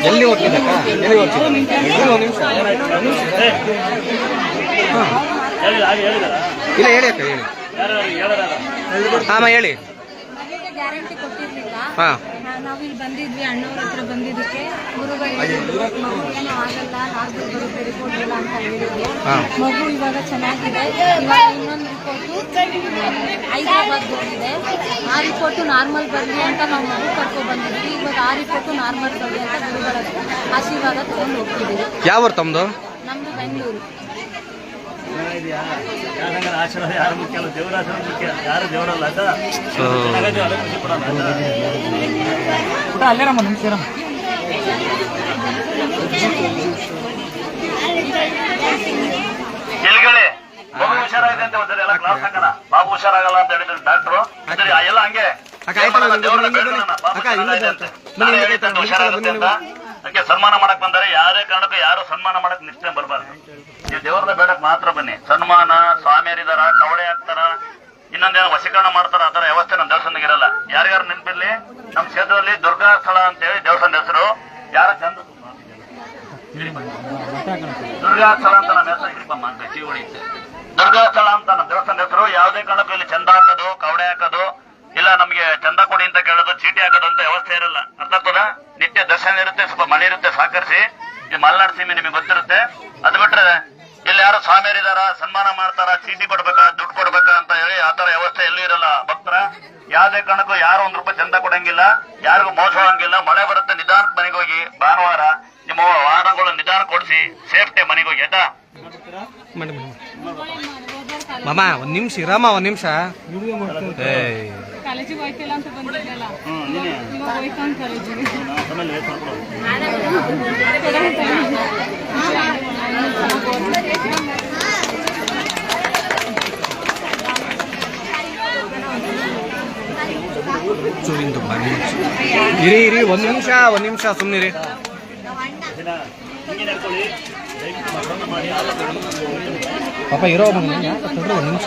ಎಲ್ಲಿ ಹೋಗ್ತಿದ್ದಕ್ಕ? ಎಲ್ಲಿ ಹೋಗ್ತಿದ್ದ? ಒಂದು ನಿಮಿಷ. ಇಲ್ಲ ಹೇಳಿ ಅಕ್ಕ, ಹೇಳಿ. ಹಾಂ ಹೇಳಿ. ಗ್ಯಾರಂಟಿ ಕೊಟ್ಟಿರ್ಲಿಲ್ಲ. ನಾವಿಲ್ಲಿ ಬಂದಿದ್ವಿ, ಅಣ್ಣವ್ರ ಹತ್ರ ಬಂದಿದ್ದಕ್ಕೆ ಗುರುಗಳು ಮಗು ಏನೂ ಆಗಲ್ಲ, ನಾಲ್ಕು ಬರುತ್ತೆ ರಿಪೋರ್ಟ್ ಇಲ್ಲ ಅಂತ ಹೇಳಿದ್ರು. ಮಗು ಇವಾಗ ಚೆನ್ನಾಗಿದೆ. ಇವಾಗ ಇನ್ನೊಂದು ರಿಪೋರ್ಟು ಹೈದರಾಬಾದ್ ಹೋಗಿದೆ. ಆ ರಿಪೋರ್ಟು ನಾರ್ಮಲ್ ಬರಲಿ ಅಂತ ನಾವು ಮಗು ಕರ್ಕೊಂಡು ಬಂದಿದ್ವಿ. ಇವಾಗ ಆ ರಿಪೋರ್ಟು ನಾರ್ಮಲ್ ಬರಲಿ ಅಂತ ಗುರುಗಳ ಆಶೀರ್ವಾದ ತಗೊಂಡು ಹೋಗ್ತಿದ್ದೀವಿ. ಯಾವ ಊರು ತಮ್ಮದು? ನಮ್ಮದು ಬೆಂಗಳೂರು. ಆಶೀರ್ವಾದ ಯಾರು ಮುಖ್ಯ ಅಲ್ಲ, ದೇವರ ಆಶೀರ್ವಾದ ಮುಖ್ಯ. ಯಾರು ದೇವರಲ್ಲ ಅಂತ ಅಲ್ಲೇರಮ್ಮ ನಿಮಿಷರಮ್ಮ. ಎಲ್ಲಿಗಳಿ ಮಗು ಹುಷಾರಾಗಿದೆ ಅಂತ ಹೋದ್ರೆ ಎಲ್ಲ ಕ್ಲಾಸ್ ಹಾಕೋಣ. ಬಾಬು ಹುಷಾರಾಗಲ್ಲ ಅಂತ ಹೇಳಿದ್ರು ಡಾಕ್ಟ್ರು. ಎಲ್ಲ ಹಂಗೆ ಹುಷಾರಾಗುತ್ತೆ ಅಂತ ಅದಕ್ಕೆ ಸನ್ಮಾನ ಮಾಡಕ್ ಬಂದರೆ ಯಾರೇ ಕಾರಣಕ್ಕೂ ಯಾರು ಸನ್ಮಾನ ಮಾಡಕ್ ನಿಶ್ಚಯ ಬರಬಾರ್ದು. ನೀವು ದೇವ್ರನ್ನ ಬೇಡಕ್ ಮಾತ್ರ ಬನ್ನಿ. ಸನ್ಮಾನ ಸ್ವಾಮಿಯರಿದಾರ, ಕವಳೆ ಹಾಕ್ತಾರ, ಇನ್ನೊಂದೇನೋ ವಶೀಕರಣ ಮಾಡ್ತಾರ, ಆ ತರ ವ್ಯವಸ್ಥೆ ನಮ್ಮ ದೇವಸ್ಥಾನಕ್ಕೆ ಇರಲ್ಲ. ಯಾರ್ಯಾರು ನೆನಪಿರ್ಲಿ, ನಮ್ಮ ಕ್ಷೇತ್ರದಲ್ಲಿ ದುರ್ಗಾ ಸ್ಥಳ ಅಂತ ಹೇಳಿ ದೇವಸ್ಥಾನದ ಹೆಸರು. ಯಾರ ಚಂದ ದುರ್ಗಾ ಸ್ಥಳ ಅಂತ ನಮ್ಮ ಹೆಸರು ಹಿಡಿಪಮ್ಮ ಅಂತ ಜೀವಳಿ ದುರ್ಗಾ ಸ್ಥಳ ಅಂತ ನಮ್ಮ ದೇವಸ್ಥಾನದ ಹೆಸರು. ಯಾವುದೇ ಕಾರಣಕ್ಕೂ ಇಲ್ಲಿ ಚಂದ ಹಾಕೋದು, ಕವಡೆ ಹಾಕೋದು, ಇಲ್ಲ ನಮ್ಗೆ ಚಂದ ಕೊಡಿ ಅಂತ ಕೇಳೋದು, ಚೀಟಿ ಹಾಕೋದು ಅಂತ ವ್ಯವಸ್ಥೆ ಇರಲ್ಲ. ಅರ್ಥ ಆಗ್ತದ? ನಿತ್ಯ ದರ್ಶನ ಇರುತ್ತೆ, ಸ್ವಲ್ಪ ಮಳೆ ಇರುತ್ತೆ, ಸಹಕರಿಸಿ. ಈ ಮಲೆನಾಡು ಸೀಮೆ ನಿಮಗೆ ಗೊತ್ತಿರುತ್ತೆ. ಅದು ಬಿಟ್ರೆ ಇಲ್ಲಿ ಯಾರು ಸ್ವಾಮಿಯರಿದಾರ, ಸನ್ಮಾನ ಮಾಡ್ತಾರ, ಚೀಟಿ ಕೊಡ್ಬೇಕಾ, ದುಡ್ಡು ಕೊಡ್ಬೇಕಾ ಅಂತ ಹೇಳಿ ಆತರ ವ್ಯವಸ್ಥೆ ಎಲ್ಲೂ ಇರಲ್ಲ. ಭಕ್ತರ ಯಾವುದೇ ಕಾರಣಕ್ಕೂ ಯಾರು ₹1 ಚಂದ ಕೊಡಂಗಿಲ್ಲ, ಯಾರಿಗೂ ಮೋಸ ಹೋಗಂಗಿಲ್ಲ. ಮಳೆ ಬರುತ್ತೆ, ನಿಧಾನಕ್ಕೆ ಮನೆಗೆ ಹೋಗಿ. ಭಾನುವಾರ ನಿಮ್ಮ ವಾಹನಗಳು ನಿಧಾನ ಕೊಡಿಸಿ, ಸೇಫ್ಟಿ ಮನೆಗೆ ಹೋಗಿ. ಆಯ್ತಾ ಮಾಮ? ಒಂದ್ ನಿಮಿಷ ಇರಮ್ಮ, ಒಂದ್ ನಿಮಿಷ. ಕಾಲೇಜಿಗೆ ಹೋಯ್ತಿಲ್ಲ ಅಂತ ಬಂದಿದ್ದಲ್ಲ, ಇವಾಗ ಹೋಯ್ತಾನ ಕಾಲೇಜಿಗೆ. ಇರಿ ಒಂದ್ ನಿಮಿಷ ಸುಮ್ಮನಿರಿ. ಪಾಪ ಇರೋ ಒಂದ್ ನಿಮಿಷ